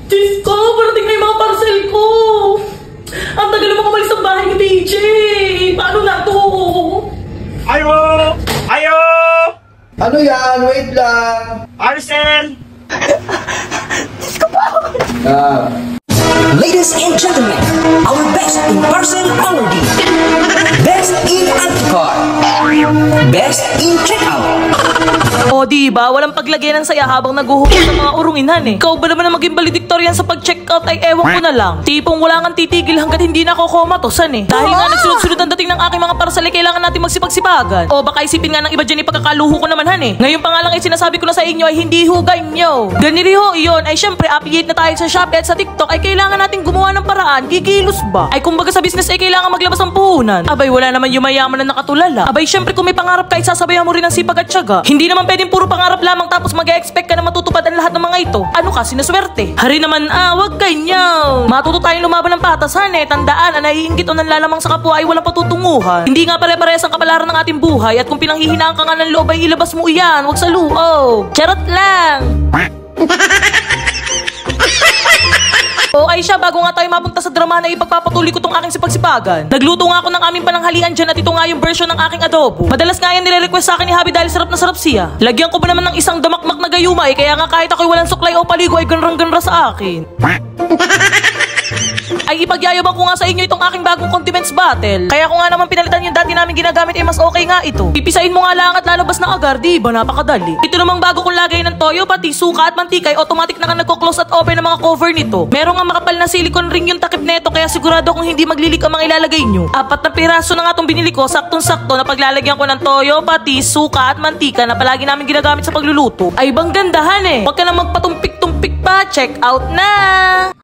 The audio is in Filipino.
Diyos ko, parating na yung mga parcel ko. Ang tagal mo kumalis sa bahay ni DJ. Paano na to? Ayo! Ayo! Ano yan? Wait lang. Parcel! Ladies and gentlemen, our best in parcel already. Best in anticar. Best in checkout. O diba, walang paglagyan ng saya habang naguhukot sa mga urunginan eh. Ikaw ba naman na maging valedictorian sa pag-checkout ay ewan ko na lang. Tipong wala kang titigil hanggat hindi na ako komatosan eh. Dahil nga nagsunod-sunod ang dating ng aking mga parcel ay kailangan natin magsipag-sipagan. O baka isipin nga ng iba dyan ipagkakaluho ko naman han eh. Ngayon pa nga lang ay sinasabi ko na sa inyo ay hindi hugay nyo. Ganiri ho iyon ay syempre update na tayo sa Shopee at sa TikTok ay kailangan natin gumawa ng paraan. Gigilos ba? Ay kumbaga sa business ay kailangan maglabas ng puhunan. Abay wala naman yung mayaman na nakatulala. Abay syempre kung may pangarap ka isasabayan mo rin ang sipag at tiyaga. Hindi naman pwedeng puro pangarap lamang tapos mag-expect ka na matutupad ang lahat ng mga ito. Ano ka, sinaswerte? Hari naman wag ganyan. Matuto tayong lumaban ng patasan eh. Tandaan, ang naiinggit o nanlalamang sa kapwa ay walang patutunguhan. Hindi nga pare-parehas ang kapalaran ng ating buhay at kung pinanghihinaan ka nga ng loob ay ilabas mo iyan. Wag sa luo. Charot lang. Okay siya, bago nga tayo mapunta sa drama na ipagpapatuloy ko tong aking sipagsipagan. Nagluto nga ako ng aming pananghalian dyan at ito nga yung version ng aking adobo. Madalas nga yan nire-request sa akin ni Habi dahil sarap na sarap siya. Lagyan ko ba naman ng isang damakmak na gayuma eh, kaya nga kahit ako'y walang suklay o paligo ay ganrang-ganra sa akin. Ay ipagyayabang ko nga sa inyo itong aking bagong condiments bottle. Kaya ko nga naman pinalitan yung dati namin ginagamit mas okay nga ito. Pipisain mo nga lang at lalabas na agad, di ba? Napakadali. Ito namang bago kong lagay ng toyo, pati suka at mantika ay automatic na nga nagko-close at open ang mga cover nito. Meron nga makapal na silicone ring yung takip neto kaya sigurado kung hindi maglilik ang mga ilalagay nyo. 4 na piraso na nga itong binili ko, saktong-sakto na paglalagyan ko ng toyo, pati suka at mantika na palagi namin ginagamit sa pagluluto. Ay bang gandahan eh. Huwag ka na magpatumpik-tumpik pa. Check out na!